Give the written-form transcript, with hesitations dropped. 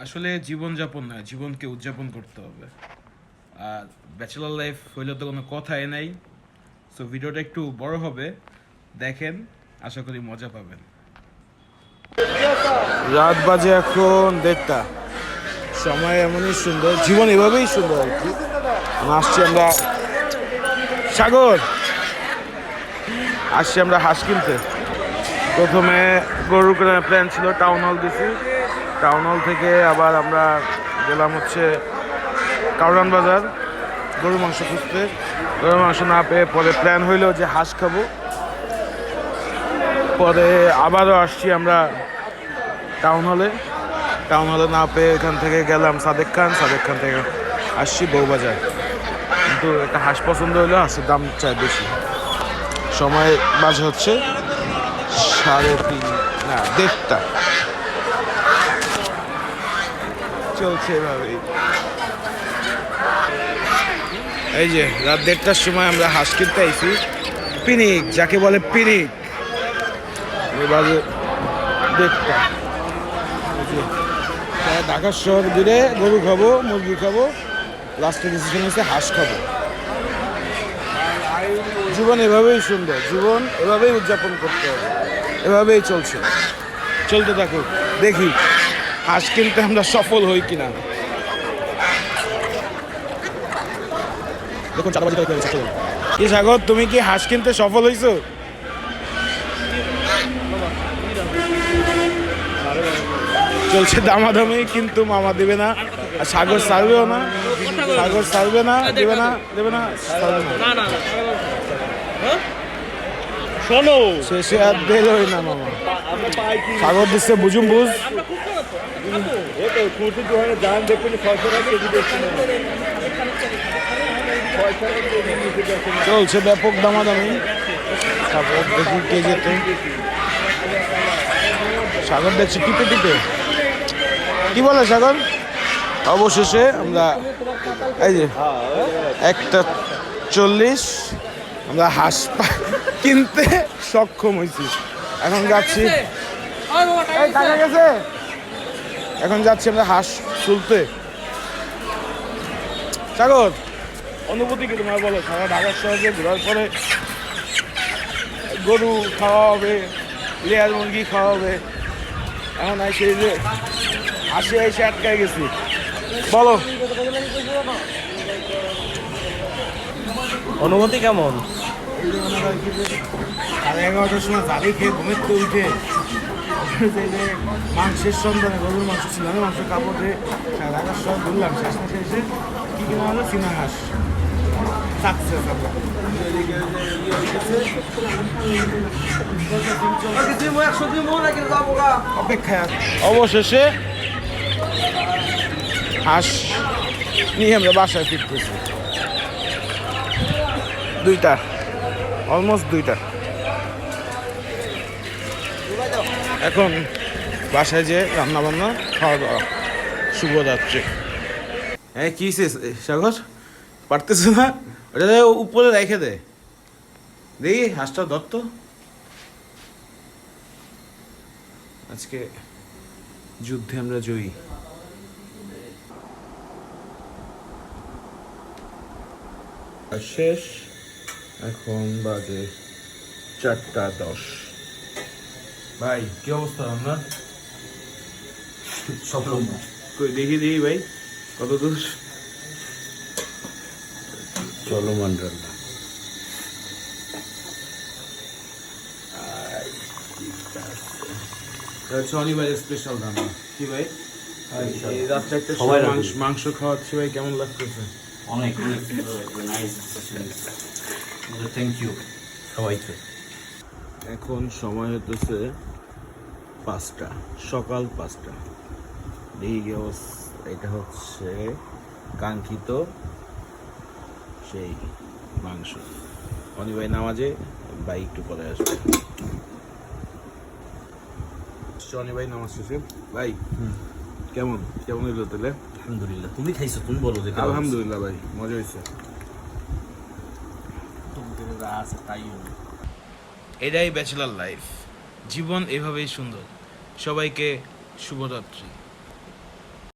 আসলে জীবনযাপন না, জীবনকে উদযাপন করতে হবে। আর ব্যাচেলর লাইফ হইলে তো কোনো কথাই নাই। সো ভিডিওটা একটু বড় হবে, দেখেন, আশা করি মজা পাবেন। রাত বাজে এখন 1:30। সময় এমনই সুন্দর, জীবন এভাবেই সুন্দর আর কি। আসছি আমরা সাগর, আসছি আমরা হাঁস কিনতে। প্রথমে গরু কেনার প্ল্যান ছিল, টাউন হল গেছি। টাউন হল থেকে আবার আমরা গেলাম হচ্ছে কাউরান বাজার গরু মাংস খুঁজতে। গরু মাংস না পেয়ে পরে প্ল্যান হইলো যে হাঁস খাবো। পরে আবারও আসছি আমরা টাউন হলে। টাউন হলে না পেয়ে এখান থেকে গেলাম সাদেক খান থেকে আসছি বউবাজার। কিন্তু একটা হাঁস পছন্দ হইলো, হাঁসের দাম চাই বেশি। সময় বাজে হচ্ছে 3:30 না 1:30। চলছে এভাবেই। এই যে রাত 1:30টার সময় আমরা হাঁস কিনতে আইছি। পিনিক, যাকে বলে পিনিক। বাজে 1:30। ঢাকা শহর ঘুরে গরু খাবো, মুরগি খাবো, লাস্টে ডিসিশন হচ্ছে হাঁস খাবো। জীবন এভাবেই সুন্দর, জীবন এভাবেই উদযাপন করতে হবে, এভাবেই চলতে থাকুক। দেখি হাঁস কিনতে আমরা সফল হই কিনা। দেখুন চাঁদাবাজি কি সাগর, তুমি কি হাঁস কিনতে সফল হইছো? চলছে দামাদামি, কিন্তু মামা দেবে না, আর সাগর ছাড়বেও না। সাগর ছাড়বে না, দেবে না। শোনো, শেষে আর দিলই না মামা। সাগর দিচ্ছে বুঝুম বুঝ। চলছে ব্যাপক দামাদামি। সাগর দেখি কে যেতে। সাগর দেখছি টিপে কি বলে সাগর। অবশেষে আমরা এই যে 1:40 আমরা হাঁস কিনতে সক্ষম হয়েছি। এখন যাচ্ছি, আমরা হাঁস তুলতে। সাগর, অনুভূতি কি তোমার বলো? সারা ঢাকার শহরে ঘোরার পরে গরু খাওয়া হবে, লেয়ার মুরগি খাওয়া হবে, এখন এসে যে এসে আটকায় গেছি। বলো অনুভূতি কেমন? 11:30টার সময় জারি খেয়ে ঘুমের তো উঠে মাংসের সন্ধানে গরুর মাংস ছিল, মাংস কাপড় দিয়ে ঢাকার শহর ঘুরলাম। শেষে এসে কি কেনা হলো? চীনা হাঁস। অপেক্ষায় অবশেষে হাঁস নিয়ে আমরা বাসায় ফিরতেছি। 2টা, অলমোস্ট 2টা। এখন বাসায় যে রান্না বান্না খাওয়া দাওয়া শুভরাত্রি। হ্যাঁ কি সাগর, পারতেছে না? ওটা উপরে রেখে দে, দেখি হাঁসটা ধরতো। আজকে যুদ্ধে আমরা জয়ী। শেষ, এখন বাজে 4:10। ভাই কি অবস্থা আপনার? সফল দেখি ভাই কত দূর চলমান রান্না। শনিবারের স্পেশাল রান্না কি ভাই? এই রাত্রে একটা মাংস খাওয়াচ্ছি ভাই, কেমন লাগতেছে? অনেক নাইস, থ্যাংক ইউ সবাইকে। এখন সময় হতেছে 5টা, সকাল 5টা। এটা হচ্ছে কাঙ্ক্ষিত সেই মাংস। অনি ভাই নামাজে, ভাই একটু পরে আসবে। অনি ভাই নামাজ শেষে। ভাই কেমন হইলো তাহলে? আলহামদুলিল্লাহ। তুমি খাইছো, তুমি বলো। আলহামদুলিল্লাহ ভাই, মজা হয়েছে। এটাই ব্যাচেলর লাইফ, জীবন এভাবেই সুন্দর। সবাইকে শুভরাত্রি।